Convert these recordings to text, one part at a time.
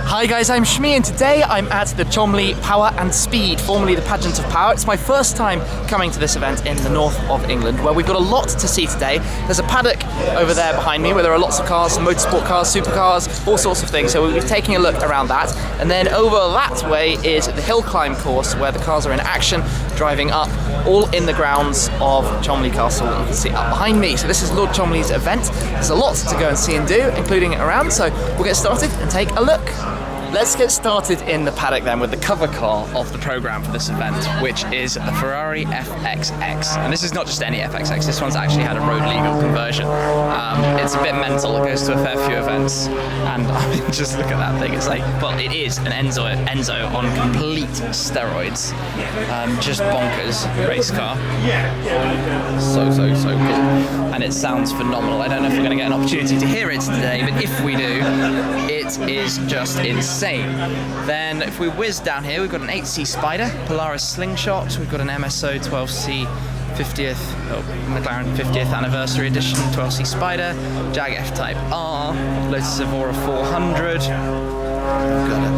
Hi guys, I'm Shmi and today I'm at the Cholmondeley Power and Speed, formerly the Pageant of Power. It's my first time coming to this event in the north of England where we've got a lot to see today. There's a paddock over there behind me where there are lots of cars, motorsport cars, supercars, all sorts of things. So we'll be taking a look around that. And then over that way is the Hillclimb course where the cars are in action, driving up all in the grounds of Cholmondeley Castle that you can see up behind me. So this is Lord Cholmondeley's event. There's a lot to go and see and do, including it around. So we'll get started and take a look. Let's get started in the paddock then with the cover car of the programme for this event, which is the Ferrari FXX. And this is not just any FXX, this one's actually had a road legal conversion. It's a bit mental, it goes to a fair few events, and I mean, just look at that thing, it's like, well, it is an Enzo on complete steroids. Just bonkers race car. So cool. And it sounds phenomenal. I don't know if we're going to get an opportunity to hear it today, but if we do, it is just insane. Then if we whiz down here, we've got an 8C Spider, Polaris Slingshot, we've got an MSO 12C 50th, McLaren 50th Anniversary Edition 12C Spider, Jag F-Type R, Lotus Evora 400, we've got a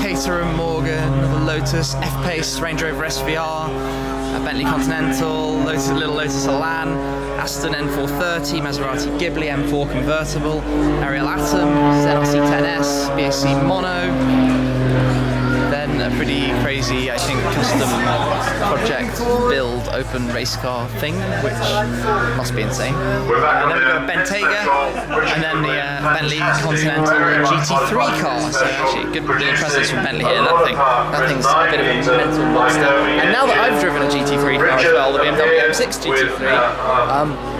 Caterham Morgan, another Lotus, F-Pace, Range Rover SVR, a Bentley Continental, little Lotus Elan, Aston N430, Maserati Ghibli M4 convertible, Ariel Atom, ZRC 10S, BAC Mono, then a pretty crazy, I think, custom project build open race car thing, which must be insane. And then we've got a Bentayga, and then the Bentley Continental GT3 car. So actually, good little presence from Bentley here. That thing's a bit of a mental monster. And now that I've driven a GT3 car as well, the BMW M6 GT3,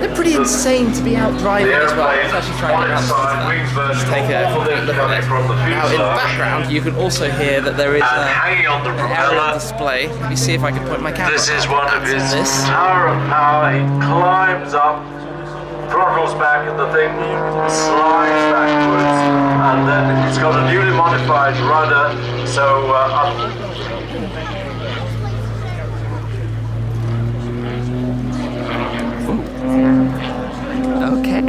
they're pretty insane to be out driving as well. Let's actually try and get around to just take a quick look at it. Now in the background, you can also hear that there is hanging on the aerial display. Let me see if I can point my camera. This is one of his tower of power. He climbs up, throttles back, and the thing slides backwards. And then it's got a newly modified rudder, so okay.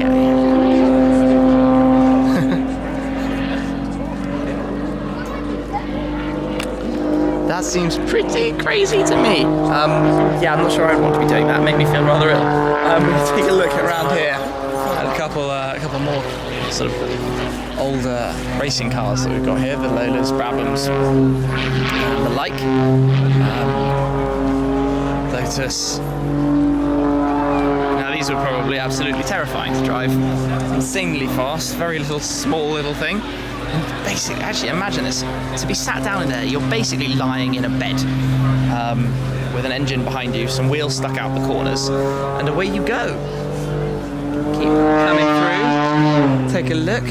That seems pretty crazy to me. Yeah, I'm not sure I'd want to be doing that. Make me feel rather ill. We'll take a look around here at a couple more sort of older racing cars that we've got here. The Lolas, Brabhams, and the like. Lotus. Now these were probably absolutely terrifying to drive. Insanely fast, very small little thing. And basically, actually imagine this, to be sat down in there, you're basically lying in a bed with an engine behind you, some wheels stuck out the corners, and away you go. Keep coming through, take a look,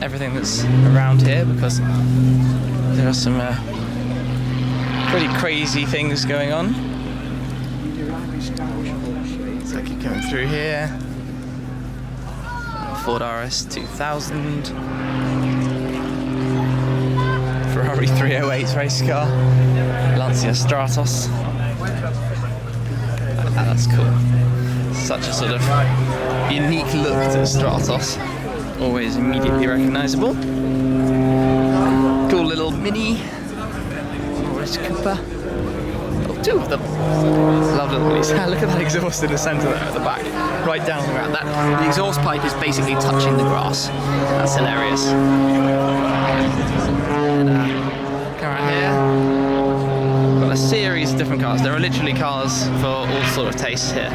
everything that's around here, because there are some pretty crazy things going on. So I keep coming through here. Ford RS 2000. Ferrari 308 race car, Lancia Stratos. That's cool. Such a sort of unique look to the Stratos. Always immediately recognisable. Cool little Mini. Morris Cooper. Oh, two of them. Love little Minis. Look at that exhaust in the centre there at the back. Right down the ground. The exhaust pipe is basically touching the grass. That's hilarious. Come around here. Got a series of different cars. There are literally cars for all sort of tastes here.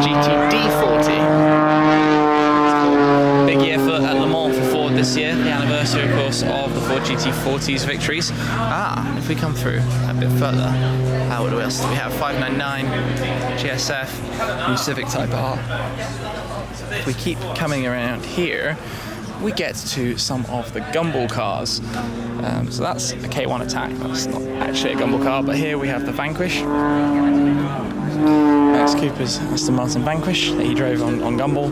GTD40. Big year at Le Mans for Ford this year. The anniversary, of course, of the Ford GT40's victories. If we come through a bit further, what else do we have? 599, GSF, new Civic Type R. If we keep coming around here, we get to some of the Gumball cars. So that's a K1 Attack. That's not actually a Gumball car, but here we have the Vanquish. Max Cooper's Aston Martin Vanquish that he drove on Gumball.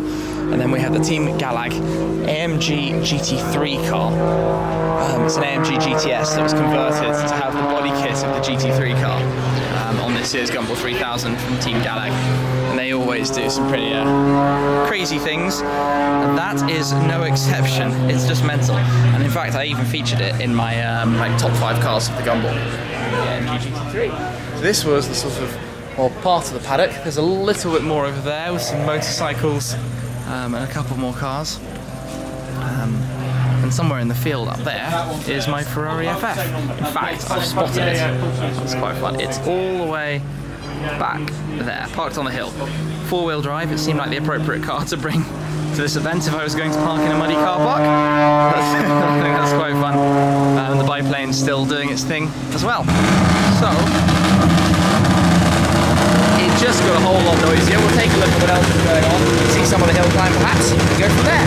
And then we have the Team Galag AMG GT3 car. It's an AMG GTS that was converted to have the body kit of the GT3 car on this year's Gumball 3000 from Team Galag, and they always do some pretty crazy things, and that is no exception. It's just mental, and in fact I even featured it in my like top 5 cars of the Gumball AMG GT3. So this was the sort of, well, part of the paddock. There's a little bit more over there with some motorcycles and a couple more cars. And somewhere in the field up there is my Ferrari FF. In fact, I've spotted it. It's quite fun. It's all the way back there, parked on the hill. 4-wheel drive. It seemed like the appropriate car to bring to this event if I was going to park in a muddy car park. I think that's quite fun. And the biplane's still doing its thing as well. So it just got a whole lot noisier. We'll take a look at what else is going on, see some of the hill climb perhaps, and go from there.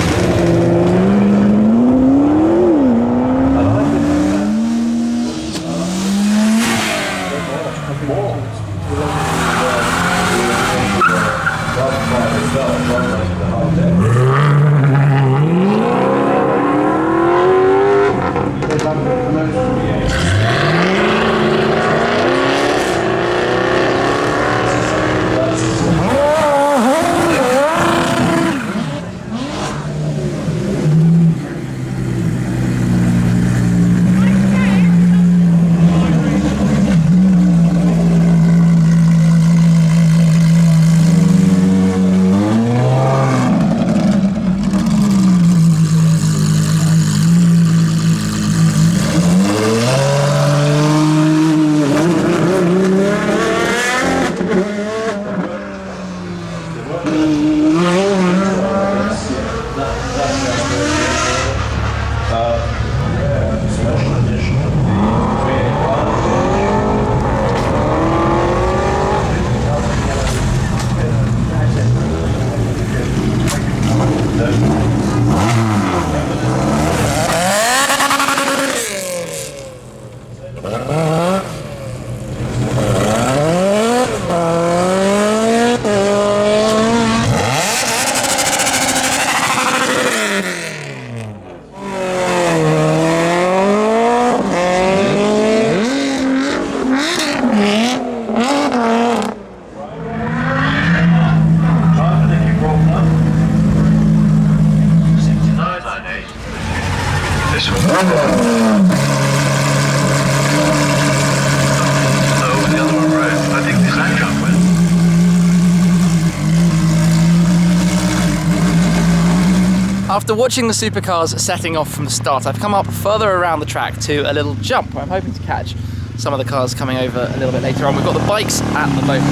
After watching the supercars setting off from the start, I've come up further around the track to a little jump where I'm hoping to catch some of the cars coming over a little bit later on. We've got the bikes at the moment.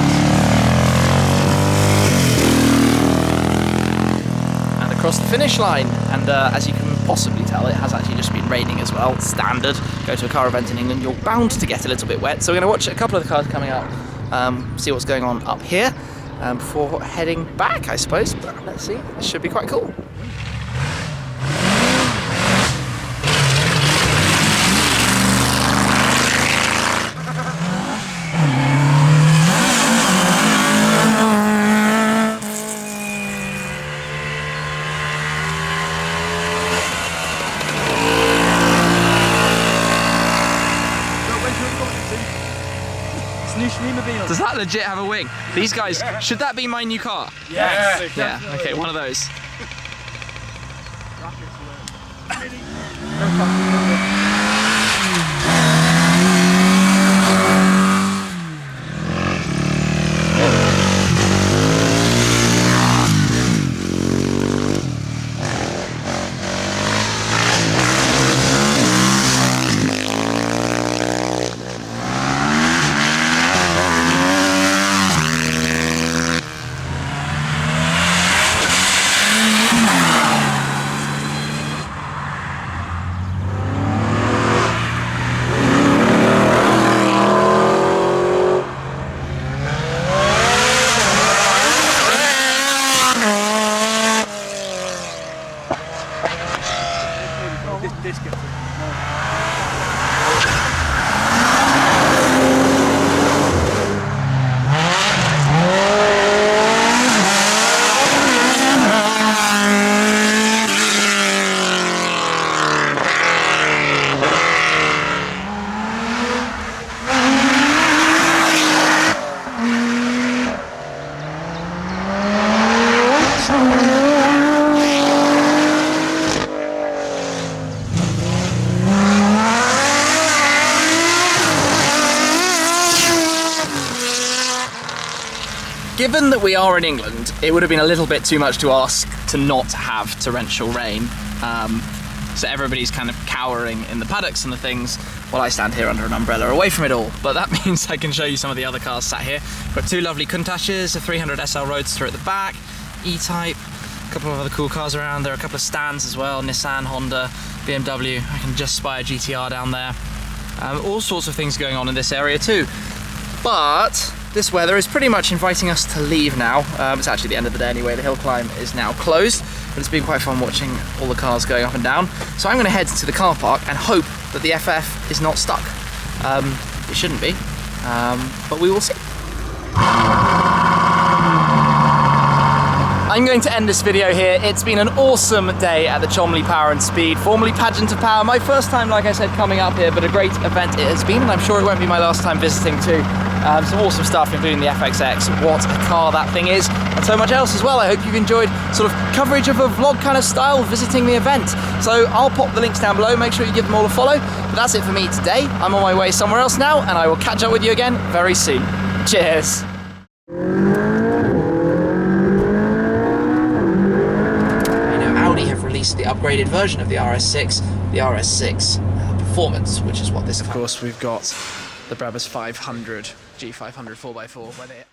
And across the finish line, and as you can possibly tell, it has actually just been raining as well. Standard, go to a car event in England, you're bound to get a little bit wet. So we're going to watch a couple of the cars coming up, see what's going on up here, before heading back, I suppose. But let's see, this should be quite cool. Does that legit have a wing? These guys, should that be my new car? Yes. Yeah, okay, one of those. given that we are in England, it would have been a little bit too much to ask to not have torrential rain. So everybody's kind of cowering in the paddocks and the things, while I stand here under an umbrella away from it all. But that means I can show you some of the other cars sat here. Got two lovely Countaches, a 300 SL Roadster at the back, E-Type, a couple of other cool cars around. There are a couple of stands as well, Nissan, Honda, BMW. I can just spy a GTR down there. All sorts of things going on in this area too. But this weather is pretty much inviting us to leave now. It's actually the end of the day anyway. The Hillclimb is now closed, but it's been quite fun watching all the cars going up and down. So I'm going to head to the car park and hope that the FF is not stuck. It shouldn't be, but we will see. I'm going to end this video here. It's been an awesome day at the Cholmondeley Power and Speed, formerly Pageant of Power. My first time, like I said, coming up here, but a great event it has been, and I'm sure it won't be my last time visiting too. Some awesome stuff, including the FXX, what a car that thing is, and so much else as well. I hope you've enjoyed sort of coverage of a vlog kind of style, visiting the event. So I'll pop the links down below, make sure you give them all a follow. But that's it for me today. I'm on my way somewhere else now, and I will catch up with you again very soon. Cheers. Audi have released the upgraded version of the RS6, the RS6 Performance, which is what this. Of course, we've got the Brabus 500 G500 4x4, where they